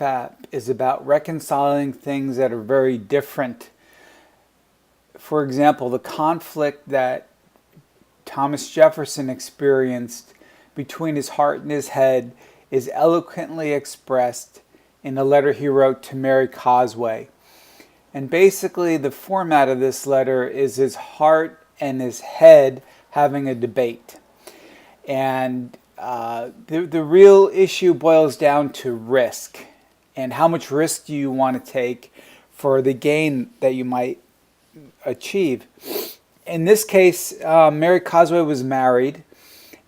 app is about reconciling things that are very different. For example, the conflict that Thomas Jefferson experienced between his heart and his head is eloquently expressed in a letter he wrote to Maria Cosway. And basically the format of this letter is his heart and his head having a debate. And the real issue boils down to risk. And how much risk do you want to take for the gain that you might achieve? In this case, Maria Cosway was married,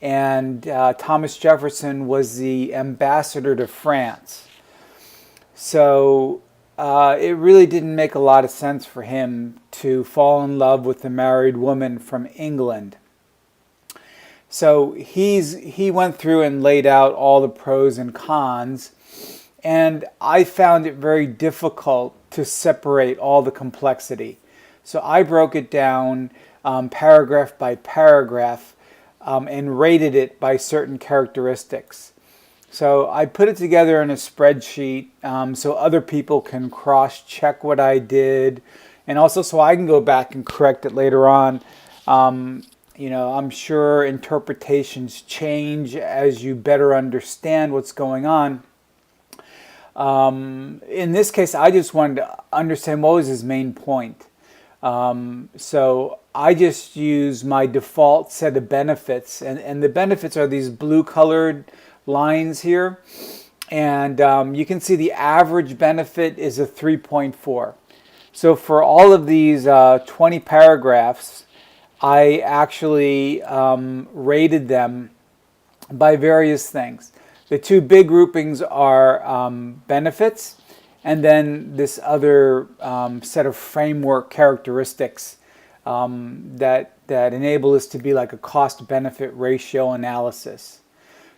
and Thomas Jefferson was the ambassador to France. So it really didn't make a lot of sense for him to fall in love with a married woman from England. So he went through and laid out all the pros and cons, and I found it very difficult to separate all the complexity. So I broke it down paragraph by paragraph and rated it by certain characteristics. So I put it together in a spreadsheet so other people can cross-check what I did, and also so I can go back and correct it later on. I'm sure interpretations change as you better understand what's going on. In this case, I just wanted to understand what was his main point. So I just use my default set of benefits, and the benefits are these blue colored lines here. And you can see the average benefit is a 3.4. So for all of these 20 paragraphs, I actually rated them by various things. The two big groupings are benefits, and then this other set of framework characteristics that enable this to be like a cost-benefit ratio analysis.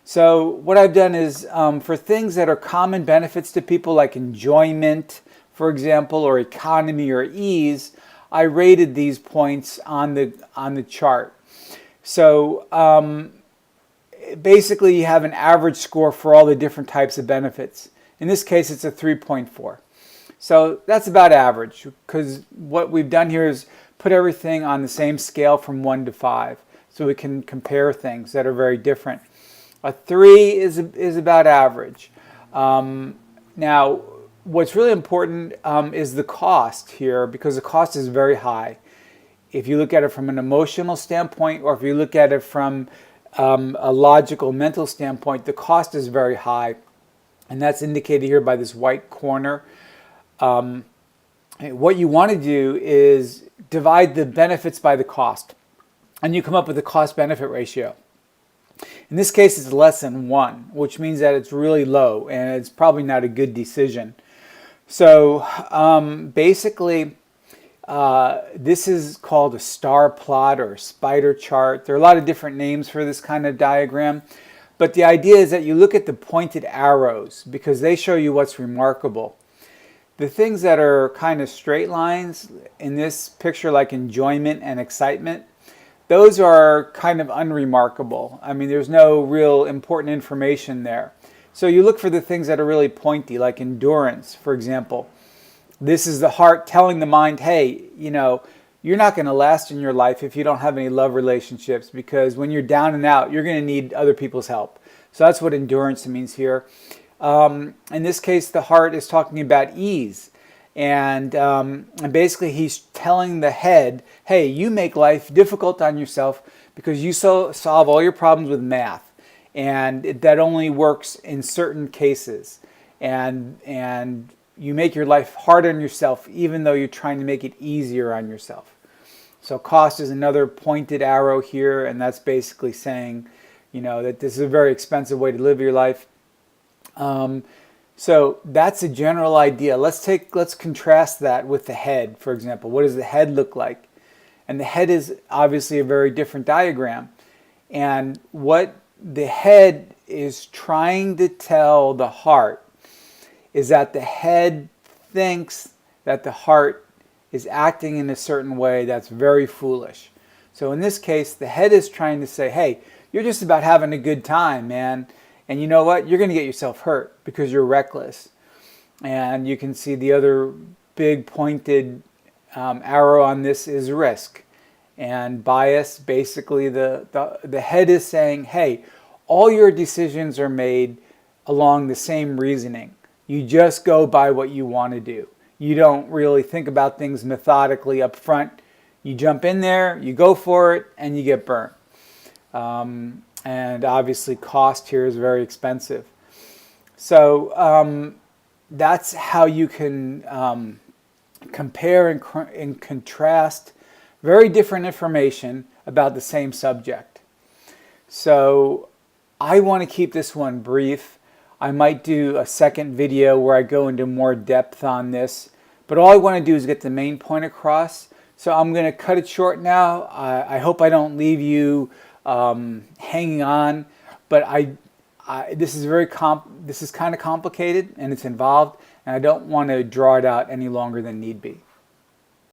So what I've done is for things that are common benefits to people, like enjoyment, for example, or economy or ease, I rated these points on the chart. So basically you have an average score for all the different types of benefits. In this case, it's a 3.4. So that's about average, because what we've done here is put everything on the same scale from 1 to 5, so we can compare things that are very different. A 3 is about average. Now, what's really important is the cost here, because the cost is very high. If you look at it from an emotional standpoint, or if you look at it from a logical, mental standpoint, the cost is very high. And that's indicated here by this white corner. What you want to do is divide the benefits by the cost, and you come up with a cost-benefit ratio. In this case, it's less than 1, which means that it's really low, and it's probably not a good decision. So basically, this is called a star plot or a spider chart. There are a lot of different names for this kind of diagram. But the idea is that you look at the pointed arrows, because they show you what's remarkable. The things that are kind of straight lines in this picture, like enjoyment and excitement, those are kind of unremarkable. I mean, there's no real important information there. So you look for the things that are really pointy, like endurance, for example. This is the heart telling the mind, hey, you're not going to last in your life if you don't have any love relationships, because when you're down and out, you're going to need other people's help. So that's what endurance means here. In this case, the heart is talking about ease. And basically, he's telling the head, hey, you make life difficult on yourself because you solve all your problems with math. And that only works in certain cases. And you make your life hard on yourself, even though you're trying to make it easier on yourself. So cost is another pointed arrow here, and that's basically saying, that this is a very expensive way to live your life. So that's a general idea. Let's contrast that with the head, for example. What does the head look like? And the head is obviously a very different diagram. And what the head is trying to tell the heart is that the head thinks that the heart is acting in a certain way that's very foolish. So in this case, the head is trying to say, hey, you're just about having a good time, man. And you know what? You're going to get yourself hurt because you're reckless. And you can see the other big pointed arrow on this is risk. And bias, basically the head is saying, hey, all your decisions are made along the same reasoning. You just go by what you want to do. You don't really think about things methodically up front. You jump in there, you go for it, and you get burnt. And obviously cost here is very expensive. So that's how you can compare and contrast very different information about the same subject. So I want to keep this one brief. I might do a second video where I go into more depth on this, but all I want to do is get the main point across. So I'm going to cut it short now. I hope I don't leave you hanging on, but this is kind of complicated and it's involved, and I don't want to draw it out any longer than need be.